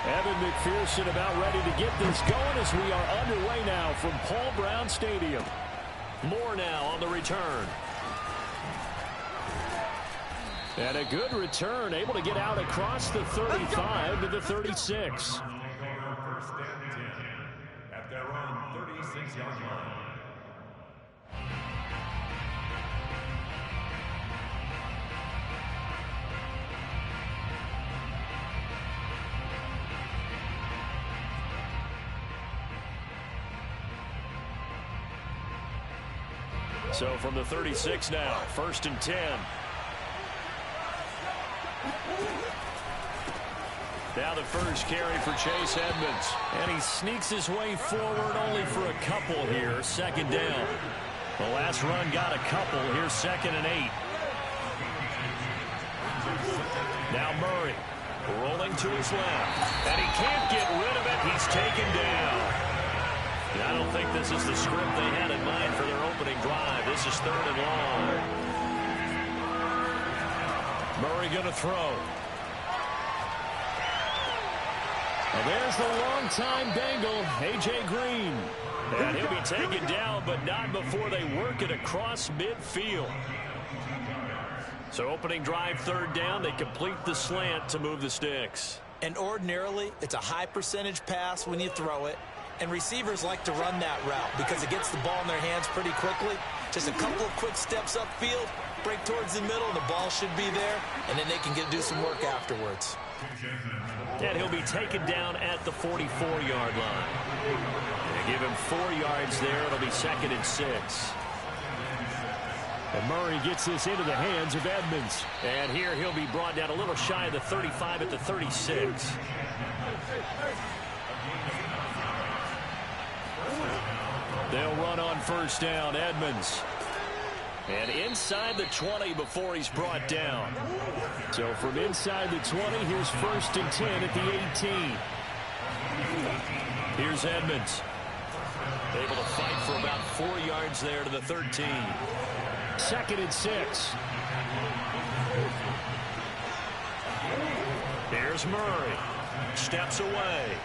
Evan McPherson about ready to get this going as we are underway now from Paul Brown Stadium. Moore now on the return. And a good return, able to get out across the 35 to the 36. At their own 36-yard line. So from the 36 now, 1st and 10. Now the first carry for Chase Edmonds. And he sneaks his way forward only for a couple here. 2nd down. The last run got a couple. Here's 2nd and 8. Now Murray rolling to his left. And he can't get rid of it. He's taken down. I don't think this is the script they had in mind for their opening drive. This is 3rd and long. Murray going to throw. Well, there's the long-time Bengal, A.J. Green. And he'll be taken down, but not before they work it across midfield. So opening drive, 3rd down. They complete the slant to move the sticks. And ordinarily, it's a high percentage pass when you throw it. And receivers like to run that route because it gets the ball in their hands pretty quickly. Just a couple of quick steps upfield, break towards the middle, the ball should be there, and then they can do some work afterwards. And he'll be taken down at the 44-yard line. They give him 4 yards there. It'll be 2nd and 6. And Murray gets this into the hands of Edmonds. And here he'll be brought down a little shy of the 35 at the 36. They'll run on 1st down, Edmonds. And inside the 20 before he's brought down. So from inside the 20, here's 1st and 10 at the 18. Here's Edmonds. Able to fight for about 4 yards there to the 13. 2nd and 6. Here's Murray. Steps away.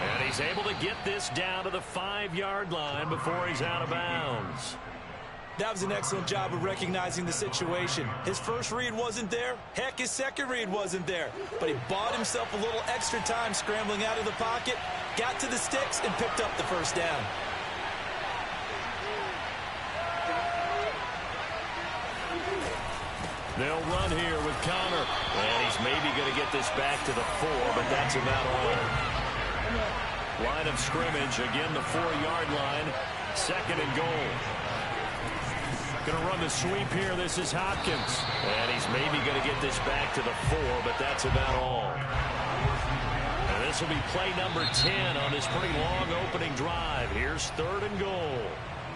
And he's able to get this down to the 5-yard line before he's out of bounds. That was an excellent job of recognizing the situation. His first read wasn't there. Heck, his second read wasn't there. But he bought himself a little extra time scrambling out of the pocket, got to the sticks, and picked up the 1st down. They'll run here with Connor. And he's maybe going to get this back to the 4, but that's about all. Line of scrimmage, again the 4-yard line. 2nd and goal. Going to run the sweep here. This is Hopkins. And he's maybe going to get this back to the 4, but that's about all. And this will be play number 10 on this pretty long opening drive. Here's 3rd and goal.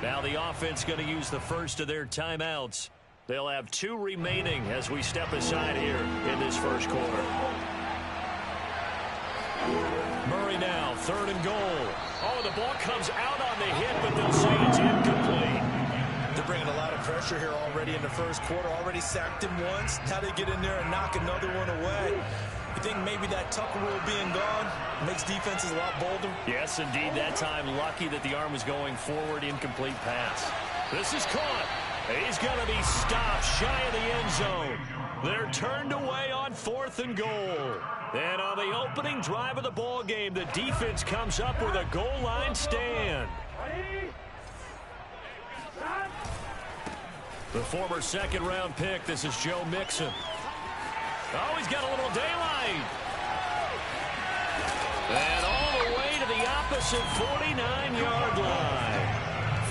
Now the offense going to use the first of their timeouts. They'll have 2 remaining as we step aside here in this first quarter. Murray now, 3rd and goal. Oh, the ball comes out on the hit, but they'll say it's incomplete. They're bringing a lot of pressure here already in the first quarter. Already sacked him once. Now they get in there and knock another one away. You think maybe that Tucker rule being gone makes defenses a lot bolder? Yes, indeed. That time, lucky that the arm was going forward. Incomplete pass. This is caught. He's going to be stopped shy of the end zone. They're turned away on 4th and goal. And on the opening drive of the ball game, the defense comes up with a goal line stand. The former 2nd-round pick, this is Joe Mixon. Oh, he's got a little daylight. And all the way to the opposite 49-yard line.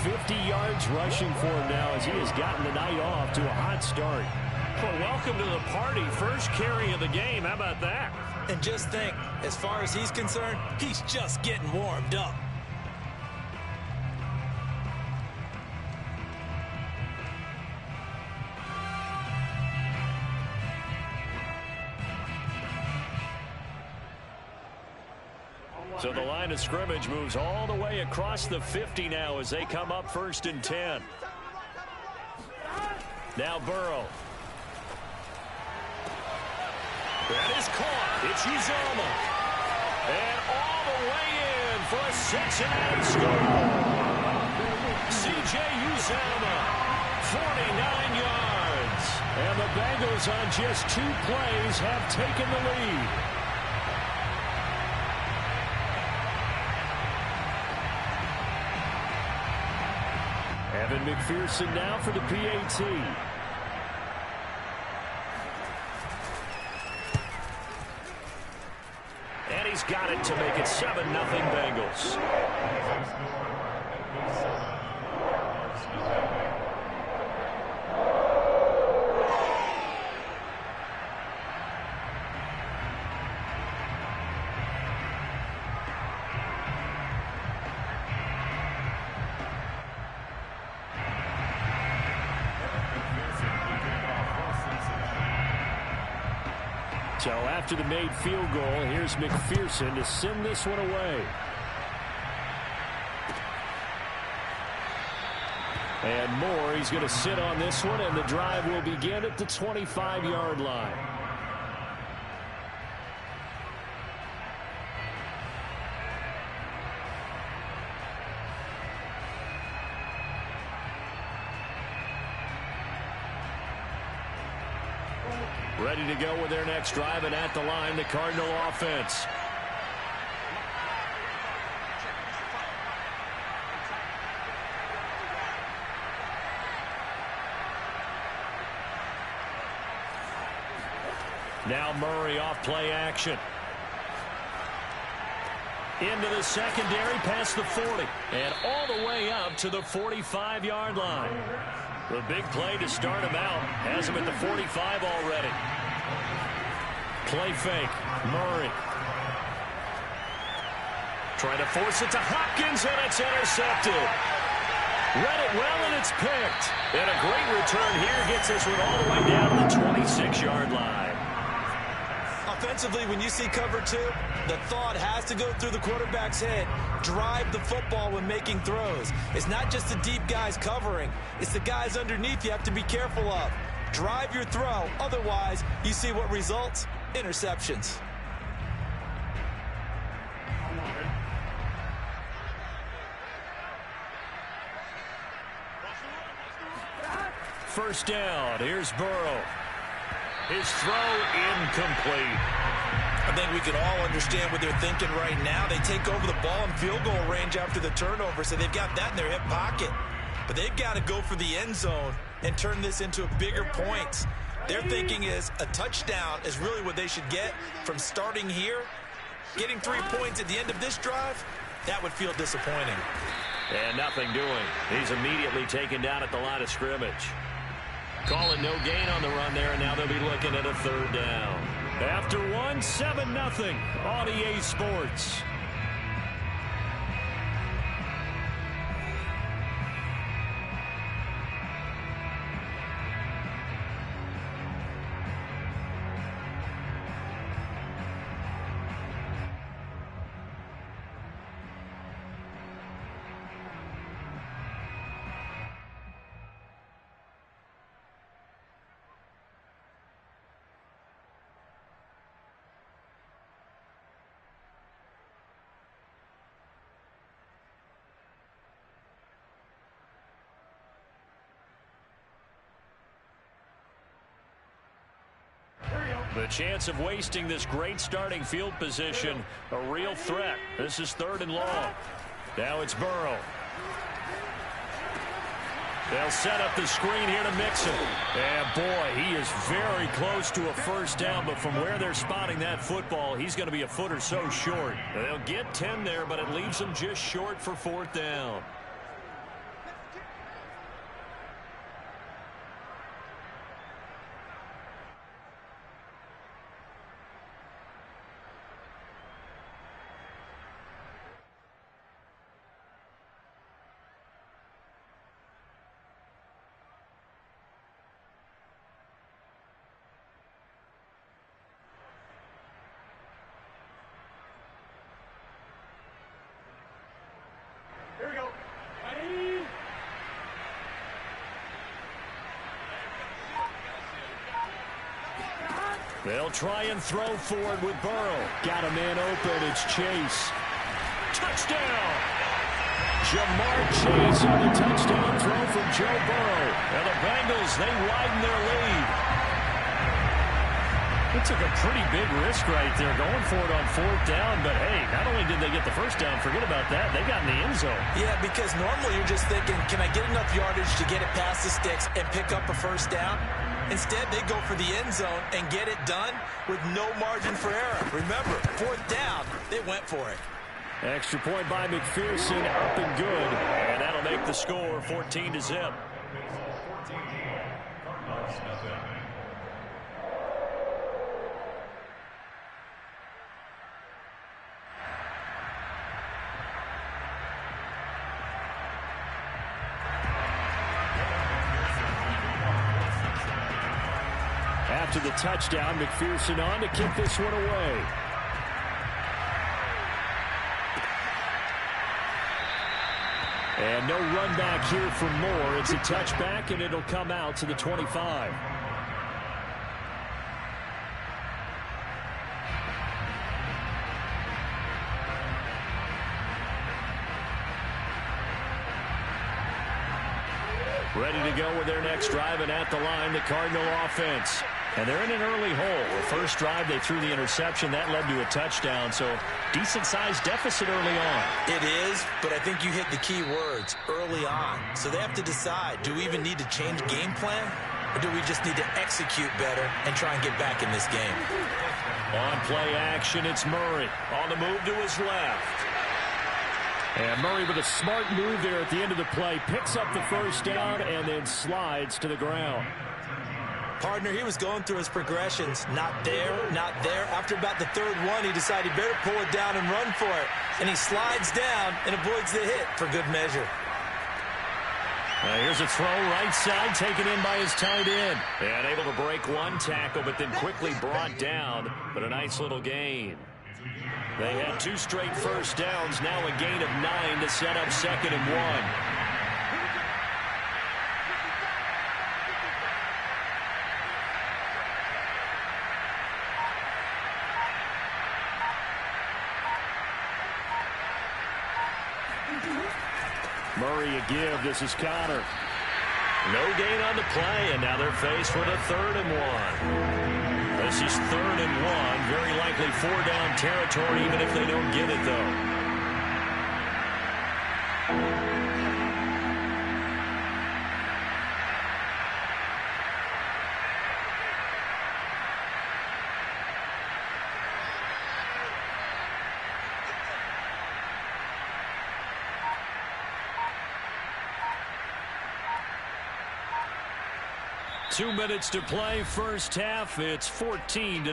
50 yards rushing for him now as he has gotten the night off to a hot start. Well, welcome to the party. First carry of the game. How about that? And just think, as far as he's concerned, he's just getting warmed up. So the line of scrimmage moves all the way across the 50 now as they come up 1st and 10. Now Burrow. That is caught. It's Uzomah. And all the way in for a Cincinnati score. C.J. Uzomah, 49 yards. And the Bengals on just 2 plays have taken the lead. Evan McPherson now for the PAT. And he's got it to make it 7-0 Bengals. So after the made field goal, here's McPherson to send this one away. And Moore, he's going to sit on this one, and the drive will begin at the 25-yard line. Ready to go with their next drive, and at the line, the Cardinal offense. Now Murray off play action. Into the secondary, past the 40, and all the way up to the 45-yard line. The big play to start him out. Has him at the 45 already. Play fake. Murray. Trying to force it to Hopkins, and it's intercepted. Read it well, and it's picked. And a great return here gets this one all the way down to the 26-yard line. Offensively, when you see cover 2, the thought has to go through the quarterback's head. Drive the football when making throws. It's not just the deep guys covering. It's the guys underneath you have to be careful of. Drive your throw. Otherwise, you see what results? Interceptions. First down. Here's Burrow. His throw incomplete. I think we can all understand what they're thinking right now. They take over the ball in field goal range after the turnover, so they've got that in their hip pocket. But they've got to go for the end zone and turn this into bigger points. Their thinking is a touchdown is really what they should get from starting here. Getting 3 points at the end of this drive, that would feel disappointing. And nothing doing. He's immediately taken down at the line of scrimmage. Call it no gain on the run there, and now they'll be looking at a third down. After one, 7-0 on EA Sports. The chance of wasting this great starting field position, a real threat. This is 3rd and long. Now it's Burrow. They'll set up the screen here to Mixon. And boy, he is very close to a first down, but from where they're spotting that football, he's going to be a foot or so short. They'll get 10 there, but it leaves them just short for 4th down. They'll try and throw for it with Burrow. Got a man open. It's Chase. Touchdown! Jamar Chase on the touchdown throw from Joe Burrow. And the Bengals, they widen their lead. It took a pretty big risk right there going for it on 4th down. But, hey, not only did they get the first down, forget about that, they got in the end zone. Yeah, because normally you're just thinking, can I get enough yardage to get it past the sticks and pick up a first down? Instead, they go for the end zone and get it done with no margin for error. Remember, 4th down, they went for it. Extra point by McPherson, up and good. And that'll make the score 14-0. After the touchdown, McPherson on to kick this one away. And no run back here for Moore. It's a touchback, and it'll come out to the 25. Ready to go with their next drive, and at the line, the Cardinal offense. And they're in an early hole. The first drive, they threw the interception. That led to a touchdown, so decent-sized deficit early on. It is, but I think you hit the key words, early on. So they have to decide, do we even need to change game plan, or do we just need to execute better and try and get back in this game? On play action, it's Murray. On the move to his left. And Murray with a smart move there at the end of the play. Picks up the first down and then slides to the ground. Partner, he was going through his progressions. Not there, not there. After about the 3rd one, he decided he better pull it down and run for it. And he slides down and avoids the hit for good measure. Here's a throw right side, taken in by his tight end. And able to break one tackle, but then quickly brought down. But a nice little gain. They had 2 straight first downs, now a gain of 9 to set up 2nd and 1. Murray a give. This is Connor. No gain on the play, and now they're faced with a 3rd and 1. This is 3rd and 1. Very likely 4-down territory, even if they don't get it, though. Two minutes to play, first half. It's 14-0.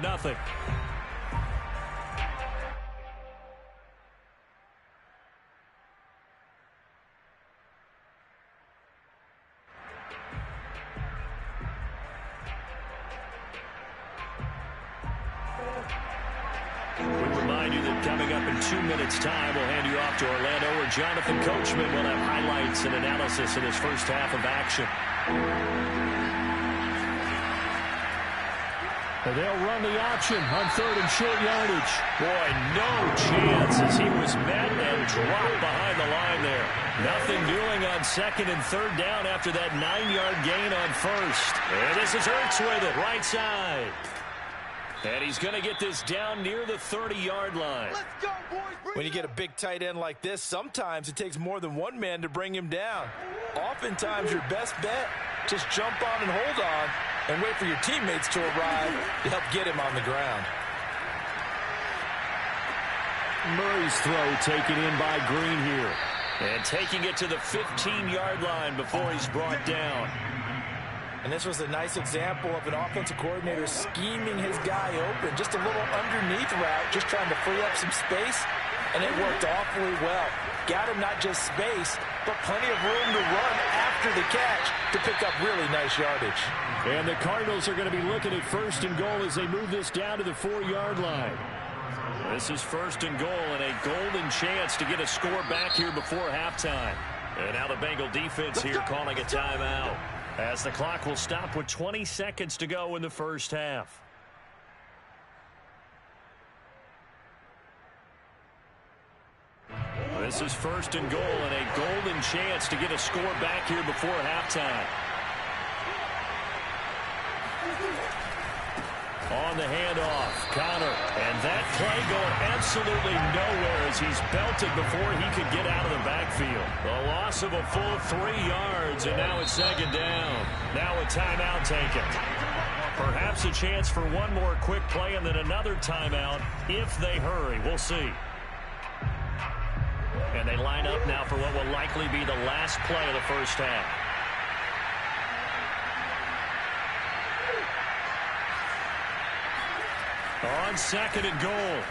We remind you that coming up in 2 minutes' time, we'll hand you off to Orlando, where Jonathan Coachman will have highlights and analysis in his first half of action. They'll run the option on 3rd and short yardage. Boy, no chance as he was met and dropped behind the line there. Nothing doing on 2nd and 3rd down after that 9-yard gain on 1st. And this is Ertz with it, right side. And he's going to get this down near the 30-yard line. Let's go, boys. When you get a big tight end like this, sometimes it takes more than one man to bring him down. Oftentimes, your best bet, just jump on and hold on and wait for your teammates to arrive to help get him on the ground. Murray's throw taken in by Green here. And taking it to the 15-yard line before he's brought down. And this was a nice example of an offensive coordinator scheming his guy open. Just a little underneath route, just trying to free up some space. And it worked awfully well. Got him not just space, but plenty of room to run after the catch to pick up really nice yardage. And the Cardinals are going to be looking at 1st and goal as they move this down to the 4-yard line. This is 1st and goal and a golden chance to get a score back here before halftime. And now the Bengal defense here calling a timeout, as the clock will stop with 20 seconds to go in the first half. This is first and goal and a golden chance to get a score back here before halftime. On the handoff, Connor. And that play going absolutely nowhere as he's belted before he could get out of the backfield. The loss of a full 3 yards, and now it's second down. Now a timeout taken. Perhaps a chance for one more quick play and then another timeout if they hurry. We'll see. And they line up now for what will likely be the last play of the first half. On second and goal,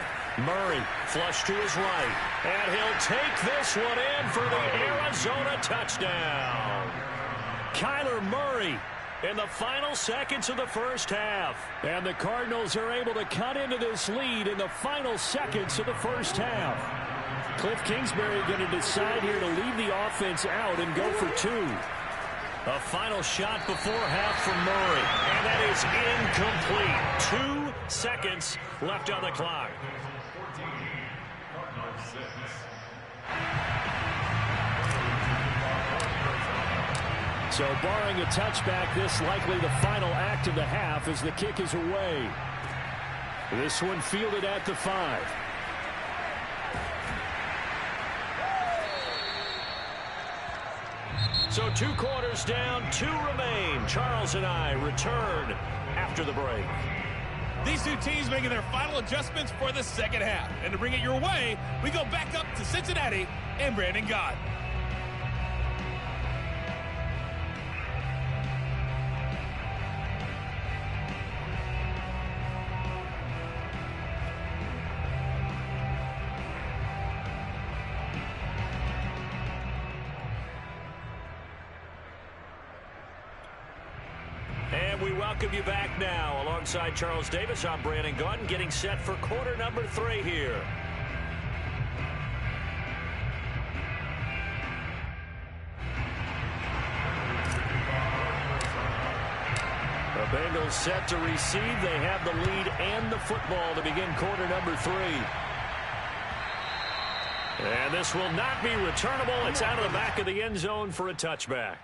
Murray flush to his right. And he'll take this one in for the Arizona touchdown. Kyler Murray in the final seconds of the first half. And the Cardinals are able to cut into this lead in the final seconds of the first half. Cliff Kingsbury going to decide here to leave the offense out and go for 2. A final shot before half from Murray. And that is incomplete. 2 seconds left on the clock. So barring a touchback, this likely the final act of the half as the kick is away. This one fielded at the 5. So 2 quarters down, 2 remain. Charles and I return after the break. These two teams making their final adjustments for the second half. And to bring it your way, we go back up to Cincinnati and Brandon Gott. We welcome you back now. Alongside Charles Davis, I'm Brandon Gott, getting set for quarter number 3 here. The Bengals set to receive. They have the lead and the football to begin quarter number 3. And this will not be returnable. It's out of the back of the end zone for a touchback.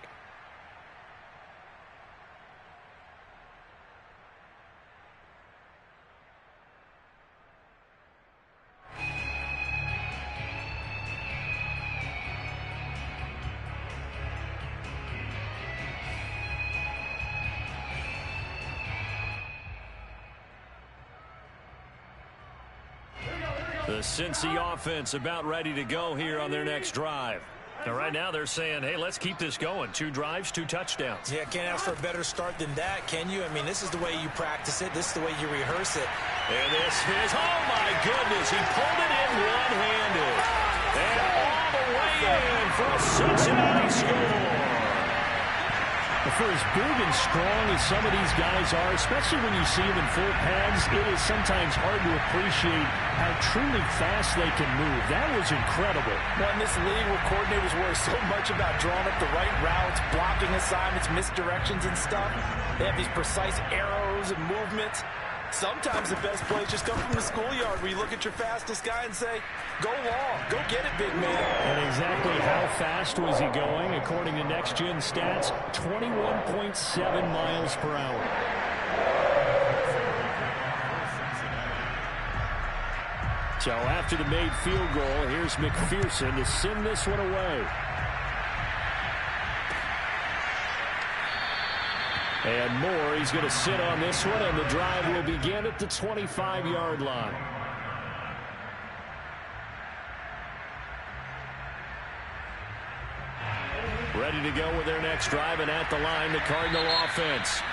The Cincy offense about ready to go here on their next drive. And right now they're saying, hey, let's keep this going. 2 drives, 2 touchdowns. Yeah, can't ask for a better start than that, can you? I mean, this is the way you practice it. This is the way you rehearse it. And this is, oh my goodness, he pulled it in one-handed. And all the way in for a Cincinnati score. For as big and strong as some of these guys are, especially when you see them in full pads, it is sometimes hard to appreciate how truly fast they can move. That was incredible. Well, in this league where coordinators worry so much about drawing up the right routes, blocking assignments, misdirections and stuff, they have these precise arrows and movements. Sometimes the best plays just come from the schoolyard where you look at your fastest guy and say, go long, go get it, big man. And exactly how fast was he going? According to Next Gen Stats, 21.7 miles per hour. So after the made field goal, here's McPherson to send this one away. And Moore, he's going to sit on this one, and the drive will begin at the 25-yard line. Ready to go with their next drive, and at the line, the Cardinal offense.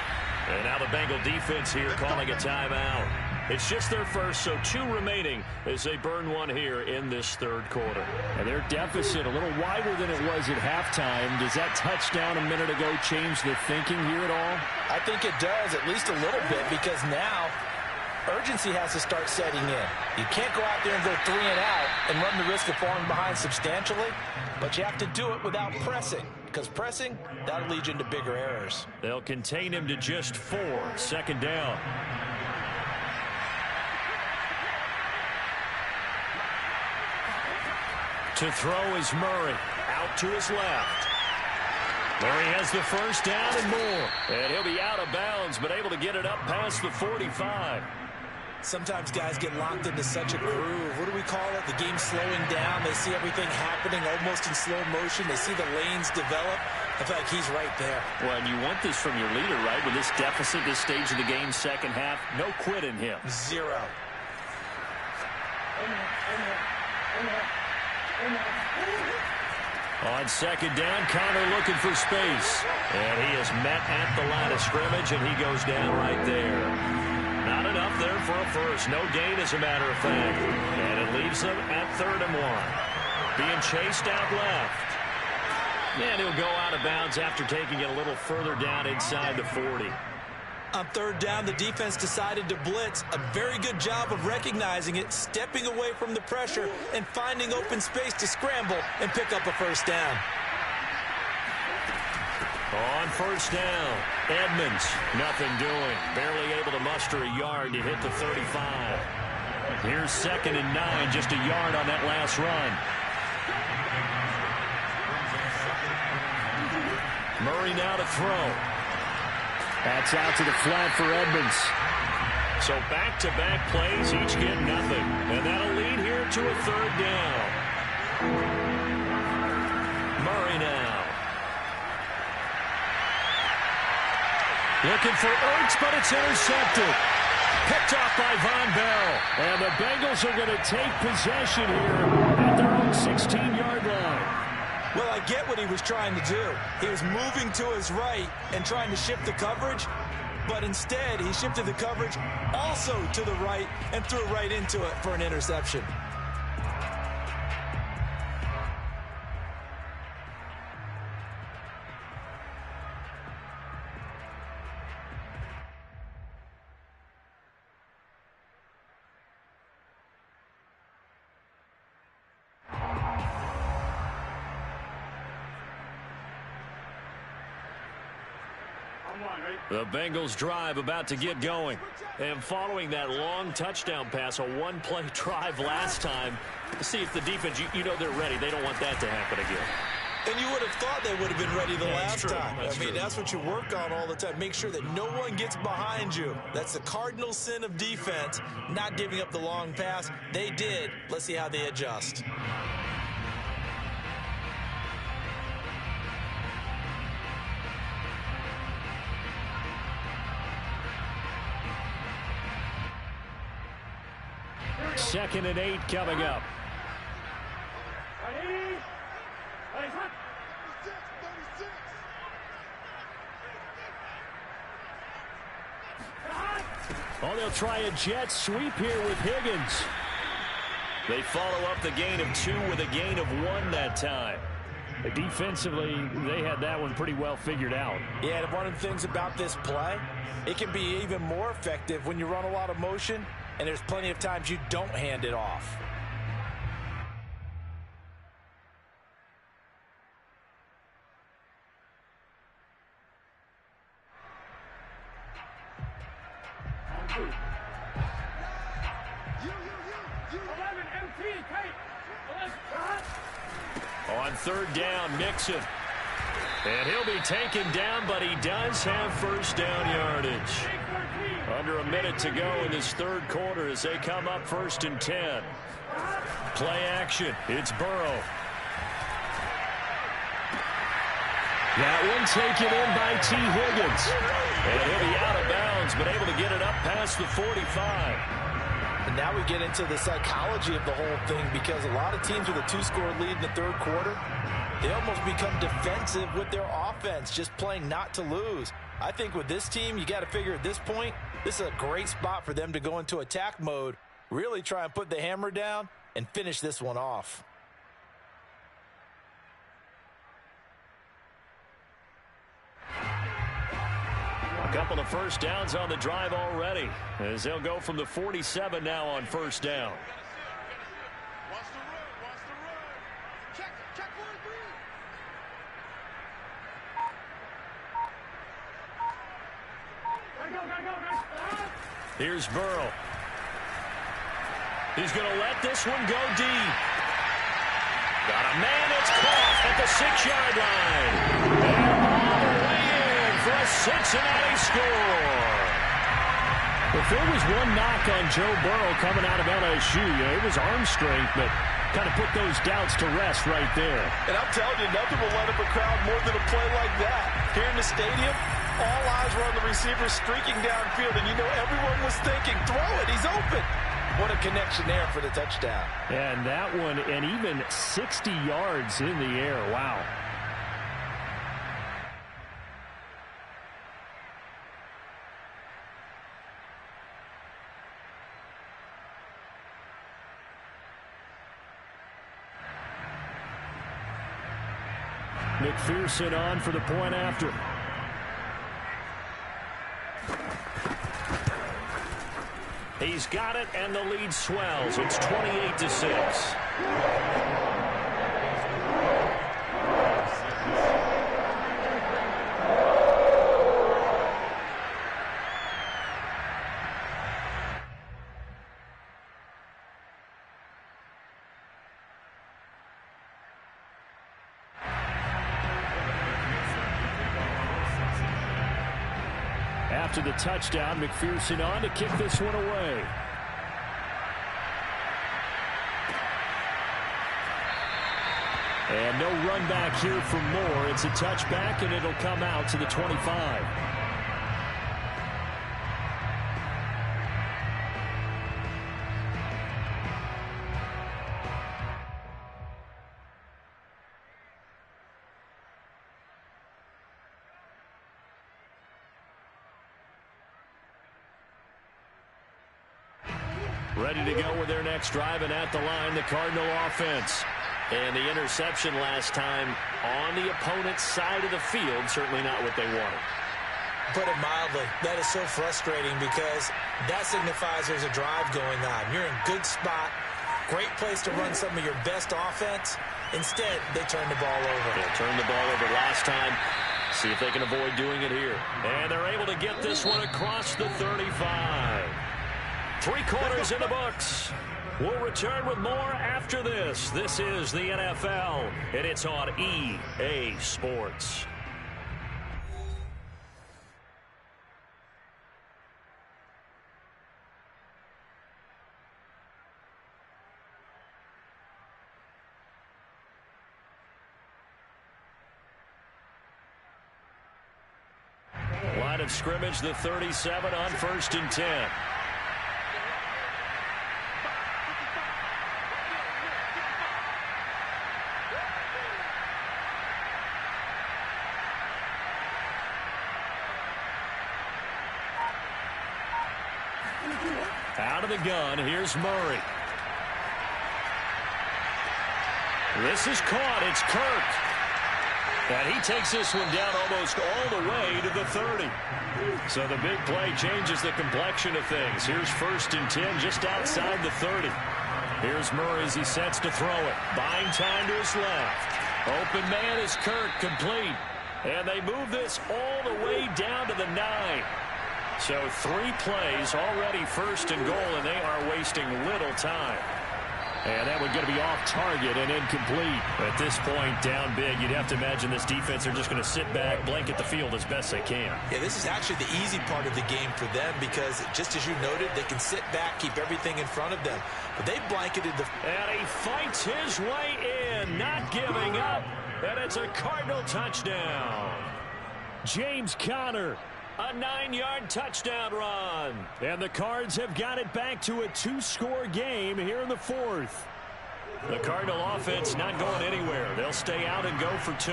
And now the Bengal defense here calling a timeout. It's just their first, so 2 remaining as they burn one here in this third quarter. And their deficit a little wider than it was at halftime. Does that touchdown a minute ago change the thinking here at all? I think it does, at least a little bit, because now urgency has to start setting in. You can't go out there and go 3 and out and run the risk of falling behind substantially, but you have to do it without pressing, because pressing, that'll lead you into bigger errors. They'll contain him to just 4. Second down. To throw is Murray. Out to his left. Murray has the first down and more. And he'll be out of bounds, but able to get it up past the 45. Sometimes guys get locked into such a groove. What do we call it? The game slowing down. They see everything happening almost in slow motion. They see the lanes develop. I feel like he's right there. Well, and you want this from your leader, right? With this deficit, this stage of the game, second half, no quit in him. Zero. On second down, Connor looking for space. And he is met at the line of scrimmage, and he goes down right there. Not enough there for a first. No gain, as a matter of fact. And it leaves them at 3rd and 1. Being chased out left. And he'll go out of bounds after taking it a little further down inside the 40. On 3rd down, the defense decided to blitz. A very good job of recognizing it, stepping away from the pressure, and finding open space to scramble and pick up a first down. On first down, Edmonds, nothing doing. Barely able to muster a yard to hit the 35. Here's 2nd and 9, just a yard on that last run. Murray now to throw. That's out to the flat for Edmonds. So back-to-back plays, each get nothing. And that'll lead here to a 3rd down. Murray now. Looking for Ertz, but it's intercepted. Picked off by Von Bell. And the Bengals are going to take possession here at their own 16-yard line. Well, I get what he was trying to do. He was moving to his right and trying to shift the coverage, but instead he shifted the coverage also to the right and threw right into it for an interception. The Bengals drive about to get going. And following that long touchdown pass, a one-play drive last time, see if the defense, you know they're ready. They don't want that to happen again. And you would have thought they would have been ready the last time. That's what you work on all the time. Make sure that no one gets behind you. That's the cardinal sin of defense, not giving up the long pass. They did. Let's see how they adjust. Second and 8 coming up. Oh, they'll try a jet sweep here with Higgins. They follow up the gain of 2 with a gain of 1 that time. Defensively, they had that one pretty well figured out. Yeah, and one of the things about this play, it can be even more effective when you run a lot of motion, and there's plenty of times you don't hand it off. On 3rd down, Mixon. And he'll be taken down, but he does have first down yardage. Under a minute to go in this 3rd quarter as they come up 1st and 10. Play action. It's Burrow. That one taken in by T. Higgins. And he'll be out of bounds, but able to get it up past the 45. And now we get into the psychology of the whole thing, because a lot of teams with a 2-score lead in the 3rd quarter, they almost become defensive with their offense, just playing not to lose. I think with this team, you got to figure at this point, this is a great spot for them to go into attack mode, really try and put the hammer down and finish this one off. A couple of first downs on the drive already, as they'll go from the 47 now on 1st down. Here's Burrow. He's going to let this one go deep. Got a man, it's caught at the 6-yard line. And all the way in for a Cincinnati score. If there was one knock on Joe Burrow coming out of LSU, it was arm strength, but kind of put those doubts to rest right there. And I'm telling you, nothing will light up a crowd more than a play like that. Here in the stadium, all eyes were on the receiver streaking downfield, and you know everyone was thinking, throw it, he's open. What a connection there for the touchdown. And that one, and even 60 yards in the air. Wow. McPherson on for the point after. He's got it, and the lead swells. It's 28-6. After the touchdown, McPherson on to kick this one away. And no run back here for Moore. It's a touchback, and it'll come out to the 25. Ready to go with their next drive, and at the line, the Cardinal offense. And the interception last time on the opponent's side of the field, certainly not what they wanted. Put it mildly, that is so frustrating because that signifies there's a drive going on. You're in good spot, great place to run some of your best offense. Instead, they turn the ball over. They turned the ball over last time. See if they can avoid doing it here. And they're able to get this one across the 35. 3 quarters in the books. We'll return with more after this. This is the NFL, and it's on EA Sports. Line of scrimmage, the 37 on 1st and 10. Out of the gun, here's Murray. This is caught, it's Kirk. And he takes this one down almost all the way to the 30. So the big play changes the complexion of things. Here's 1st and 10 just outside the 30. Here's Murray as he sets to throw it. Buying time to his left. Open man is Kirk, complete. And they move this all the way down to the 9. So 3 plays already 1st and goal, and they are wasting little time. And that one going to be off target and incomplete. At this point, down big, you'd have to imagine this defense are just going to sit back, blanket the field as best they can. Yeah, this is actually the easy part of the game for them because, just as you noted, they can sit back, keep everything in front of them. But they blanketed the... And he fights his way in, not giving up. And it's a Cardinal touchdown. James Conner. A 9-yard touchdown run. And the Cards have got it back to a 2-score game here in the 4th. The Cardinal offense not going anywhere. They'll stay out and go for 2.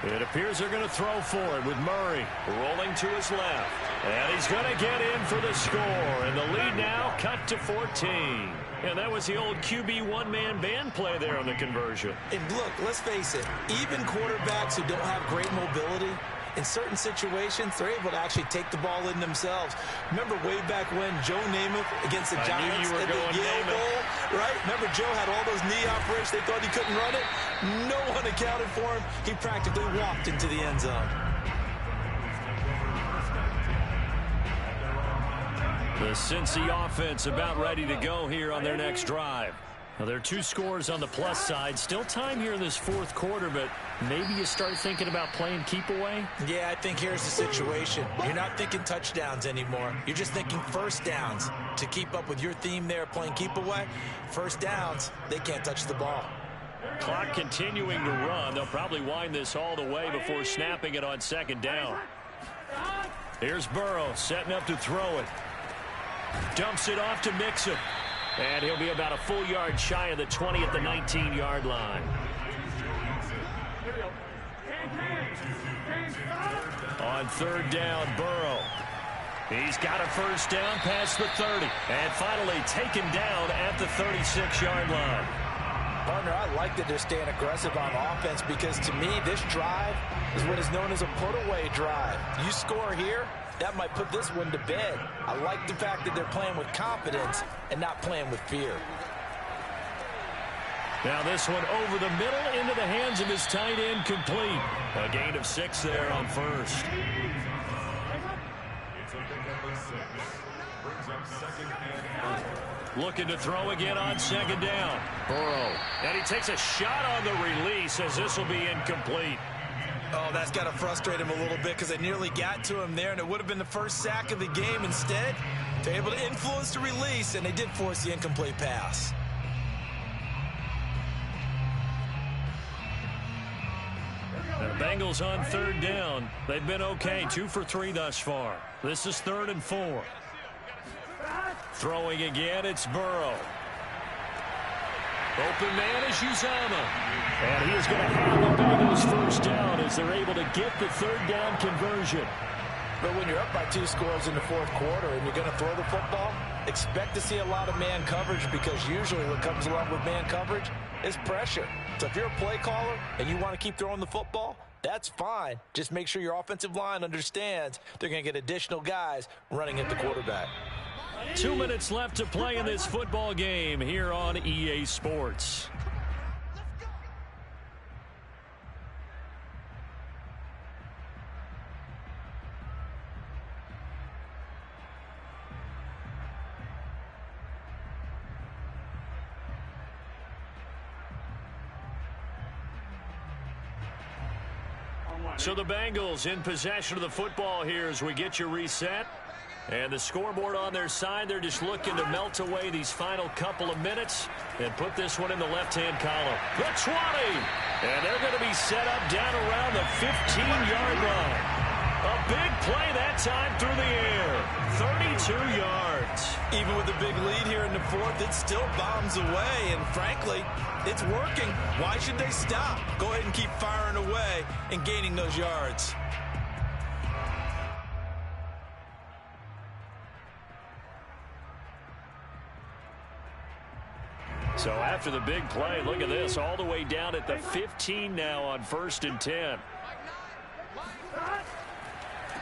It appears they're going to throw for it with Murray rolling to his left. And he's going to get in for the score. And the lead now cut to 14. And that was the old QB one-man band play there on the conversion. And look, let's face it, even quarterbacks who don't have great mobility, in certain situations, they're able to actually take the ball in themselves. Remember way back when Joe Namath against the Giants at the Yale Bowl, right? Remember Joe had all those knee operations. They thought he couldn't run it. No one accounted for him. He practically walked into the end zone. The Cincy offense about ready to go here on their next drive. Well, there are two scores on the plus side. Still time here in this fourth quarter, but maybe you start thinking about playing keep away? Yeah, I think here's the situation. You're not thinking touchdowns anymore. You're just thinking first downs. To keep up with your theme there playing keep away, first downs, they can't touch the ball. Clock continuing to run. They'll probably wind this all the way before snapping it on second down. Here's Burrow setting up to throw it. Dumps it off to Mixon. And he'll be about a full yard shy of the 20 at the 19-yard line. On third down, Burrow. He's got a first down past the 30. And finally taken down at the 36-yard line. Partner, I like that they're staying aggressive on offense because to me, this drive is what is known as a put-away drive. You score here, that might put this one to bed. I like the fact that they're playing with confidence and not playing with fear. Now this one over the middle into the hands of his tight end, complete. A gain of 6 there on first. Looking to throw again on second down. Burrow. And he takes a shot on the release as this will be incomplete. Oh, that's got to frustrate him a little bit because they nearly got to him there, and it would have been the first sack of the game. Instead, they're able to influence the release, and they did force the incomplete pass. The Bengals on third down. They've been okay, 2 for 3 thus far. This is 3rd and 4. Throwing again, it's Burrow. Open man is Uzama. And he is going to have the Bengals first down as they're able to get the third down conversion. But when you're up by 2 scores in the fourth quarter and you're going to throw the football, expect to see a lot of man coverage because usually what comes along with man coverage is pressure. So if you're a play caller and you want to keep throwing the football, that's fine. Just make sure your offensive line understands they're going to get additional guys running at the quarterback. 2 minutes left to play in this football game here on EA Sports. So the Bengals in possession of the football here as we get you reset. And the scoreboard on their side, they're just looking to melt away these final couple of minutes and put this one in the left-hand column. The 20! And they're going to be set up down around the 15-yard line. A big play that time through the air. 32 yards. Even with a big lead here in the fourth, it still bombs away. And frankly, it's working. Why should they stop? Go ahead and keep firing away and gaining those yards. So after the big play, look at this, all the way down at the 15 now on 1st and 10.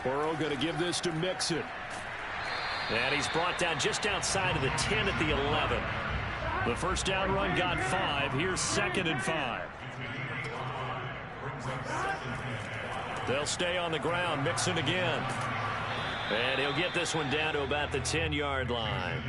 Burrow going to give this to Mixon. And he's brought down just outside of the 10 at the 11. The first down run got 5. Here's 2nd and 5. They'll stay on the ground. Mixon again. And he'll get this one down to about the 10-yard line.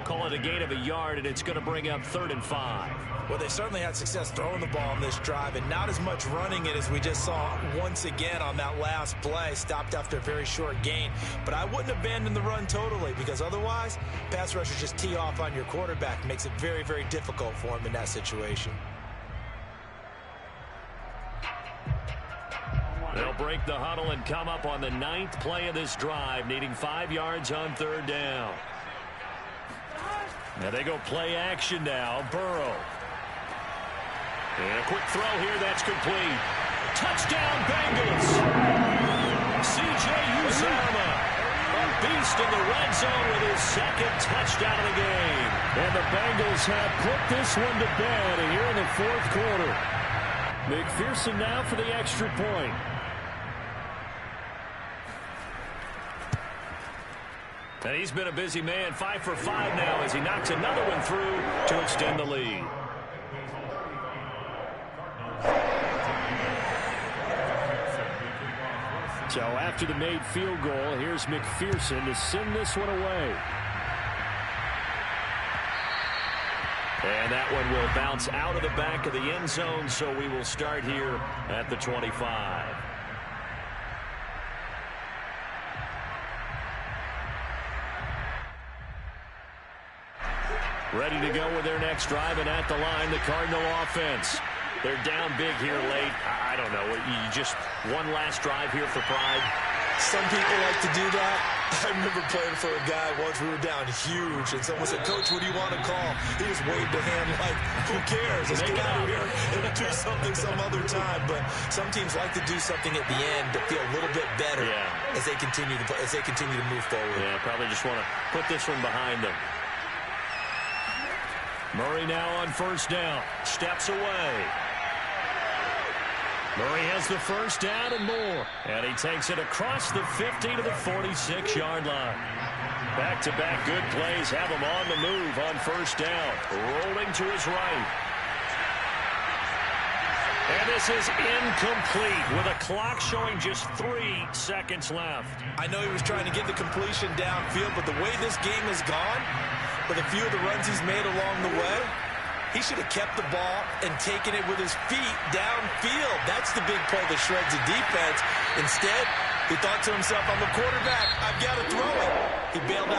Call it a gain of a yard, and it's going to bring up 3rd and 5. Well, they certainly had success throwing the ball on this drive and not as much running it as we just saw once again on that last play. Stopped after a very short gain. But I wouldn't abandon the run totally because otherwise, pass rushers just tee off on your quarterback. Makes it very, very difficult for him in that situation. They'll break the huddle and come up on the 9th play of this drive, needing 5 yards on 3rd down. Now they go play action now. Burrow. And a quick throw here that's complete. Touchdown Bengals. C.J. Uzama. A beast in the red zone with his 2nd touchdown of the game. And the Bengals have put this one to bed here in the fourth quarter. McPherson now for the extra point. And he's been a busy man, 5 for 5 now as he knocks another one through to extend the lead. So after the made field goal, here's McPherson to send this one away. And that one will bounce out of the back of the end zone, so we will start here at the 25. Ready to go with their next drive, and at the line, the Cardinal offense. They're down big here late. I don't know. You just one last drive here for pride. Some people like to do that. I remember playing for a guy once. We were down huge, and someone said, "Coach, what do you want to call?" He just waved a hand like, "Who cares? Let's get out of here and do something some other time." But some teams like to do something at the end to feel a little bit better as they continue to move forward. Yeah, probably just want to put this one behind them. Murray now on first down. Steps away. Murray has the first down and more. And he takes it across the 50 to the 46-yard line. Back-to-back good plays have him on the move on first down. Rolling to his right. And this is incomplete with a clock showing just 3 seconds left. I know he was trying to get the completion downfield, but the way this game has gone, with a few of the runs he's made along the way, he should have kept the ball and taken it with his feet downfield. That's the big play that shreds the defense. Instead, he thought to himself, I'm a quarterback. I've got to throw it. He bailed out.